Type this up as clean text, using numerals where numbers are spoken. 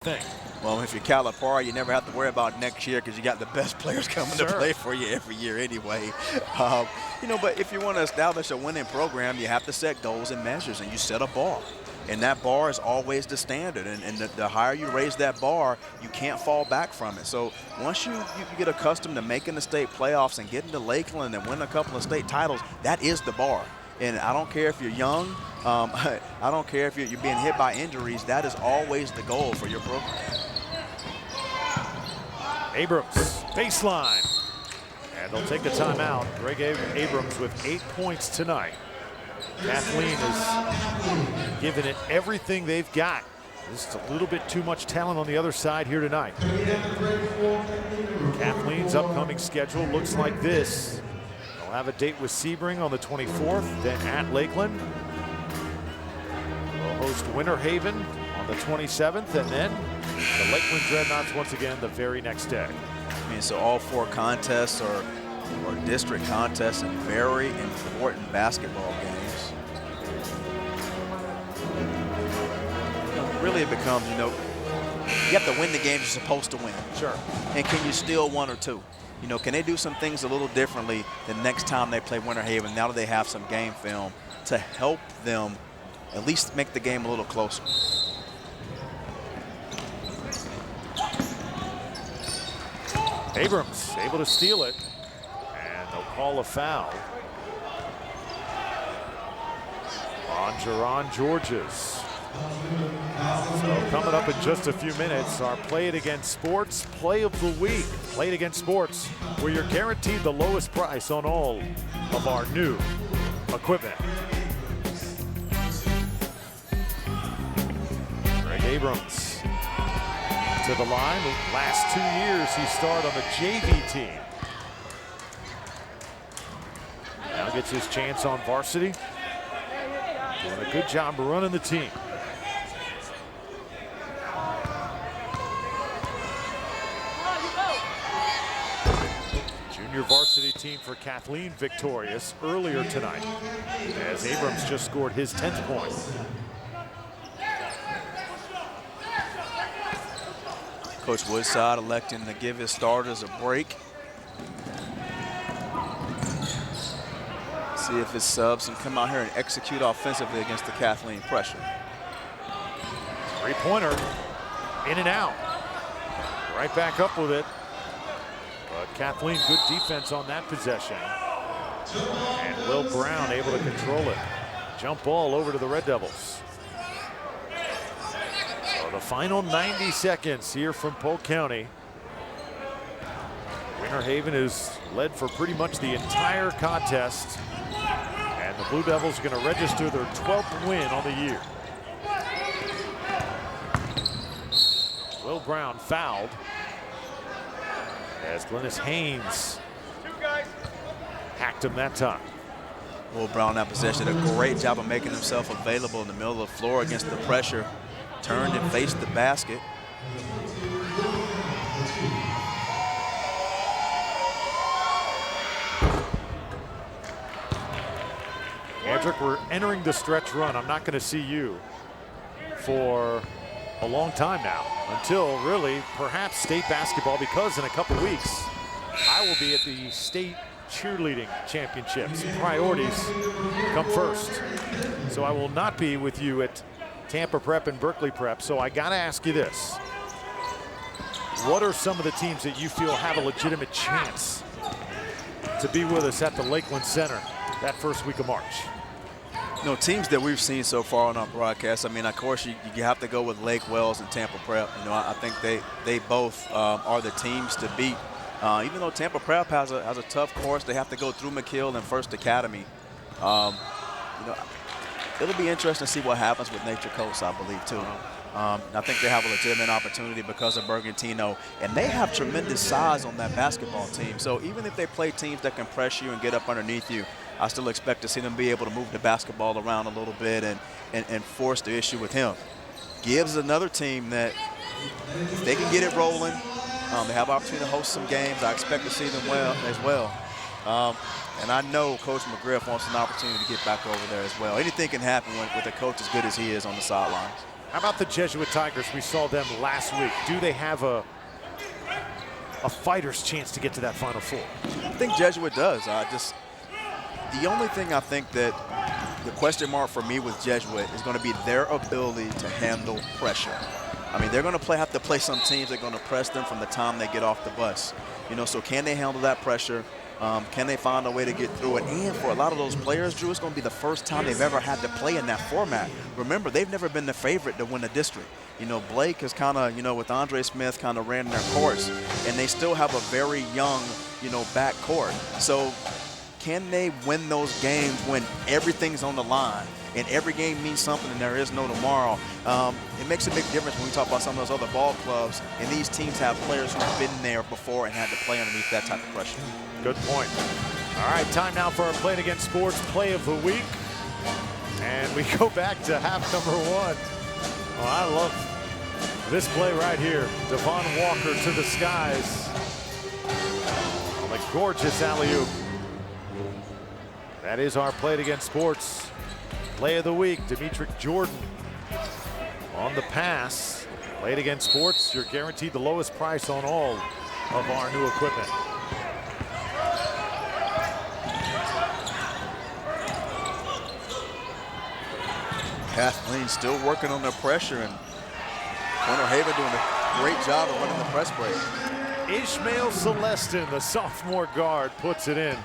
thing. Well, if you're Calipari, you never have to worry about next year because you got the best players coming to play for you every year anyway. But if you want to establish a winning program, you have to set goals and measures, and you set a bar. And that bar is always the standard. And the higher you raise that bar, you can't fall back from it. So once you get accustomed to making the state playoffs and getting to Lakeland and winning a couple of state titles, that is the bar. And I don't care if you're young. I don't care if you're being hit by injuries. That is always the goal for your program. Abrams, baseline. And they'll take a timeout. Greg Abrams with 8 points tonight. Kathleen has given it everything they've got. Just a little bit too much talent on the other side here tonight. Kathleen's upcoming schedule looks like this. They'll have a date with Sebring on the 24th, then at Lakeland. They'll host Winter Haven on the 27th, and then the Lakeland Dreadnoughts once again the very next day. So all 4 contests are district contests and very important basketball games. Really it becomes, you have to win the games you're supposed to win. Sure. And can you steal 1 or 2? Can they do some things a little differently the next time they play Winter Haven, now that they have some game film, to help them at least make the game a little closer? Abrams able to steal it, and they'll call a foul on Jerron Georges. So coming up in just a few minutes, our Play It Again Sports Play of the Week. Play It Again Sports, where you're guaranteed the lowest price on all of our new equipment. Greg Abrams to the line. The last 2 years he starred on the JV team. Now gets his chance on varsity. Doing a good job running the team. Junior varsity team for Kathleen victorious earlier tonight, as Abrams just scored his 10th point. Coach Woodside electing to give his starters a break. See if his subs can come out here and execute offensively against the Kathleen pressure. Three-pointer, in and out. Right back up with it. But Kathleen, good defense on that possession. And Will Brown able to control it. Jump ball over to the Red Devils. So the final 90 seconds here from Polk County. Winter Haven is led for pretty much the entire contest. And the Blue Devils are going to register their 12th win on the year. Will Brown fouled as Glennis Haynes hacked him that time. Will Brown, that possession, did a great job of making himself available in the middle of the floor against the pressure. Turned and faced the basket. Andrick, we're entering the stretch run. I'm not going to see you for a long time now, until really perhaps state basketball, because in a couple weeks I will be at the state cheerleading championships. Priorities come first. So I will not be with you at Tampa Prep and Berkeley Prep. So I got to ask you this. What are some of the teams that you feel have a legitimate chance to be with us at the Lakeland Center that first week of March? Teams that we've seen so far on our broadcast, of course, you have to go with Lake Wells and Tampa Prep. I think they both are the teams to beat. Even though Tampa Prep has a tough course, they have to go through McKill and First Academy. It'll be interesting to see what happens with Nature Coast, I believe, too. I think they have a legitimate opportunity because of Bergantino, and they have tremendous size on that basketball team. So even if they play teams that can press you and get up underneath you, I still expect to see them be able to move the basketball around a little bit and force the issue with him. Gibbs is another team that, if they can get it rolling, they have opportunity to host some games. I expect to see them as well. And I know Coach McGriff wants an opportunity to get back over there as well. Anything can happen with a coach as good as he is on the sidelines. How about the Jesuit Tigers? We saw them last week. Do they have a fighter's chance to get to that Final Four? I think Jesuit does. The only thing I think that the question mark for me with Jesuit is going to be their ability to handle pressure. I mean, they're going to have to play some teams that are going to press them from the time they get off the bus. You know, so can they handle that pressure? Can they find a way to get through it? And for a lot of those players, Drew, it's going to be the first time they've ever had to play in that format. Remember, they've never been the favorite to win a district. You know, Blake has kind of, you know, with Andre Smith kind of ran their course, and they still have a very young, you know, back court. So can they win those games when everything's on the line and every game means something and there is no tomorrow? It makes a big difference when we talk about some of those other ball clubs, and these teams have players who've been there before and had to play underneath that type of pressure. Good point. All right, time now for our Play It Again Sports Play of the Week. And we go back to half number 1. Oh, I love this play right here. DeVon Walker to the skies. On a gorgeous alley-oop. That is our Play It Again Sports Play of the Week. Demetric Jordan on the pass. Play It Again Sports, you're guaranteed the lowest price on all of our new equipment. Kathleen still working on their pressure, and Winter Haven doing a great job of running the press break. Ishmael Celestin, the sophomore guard, puts it in.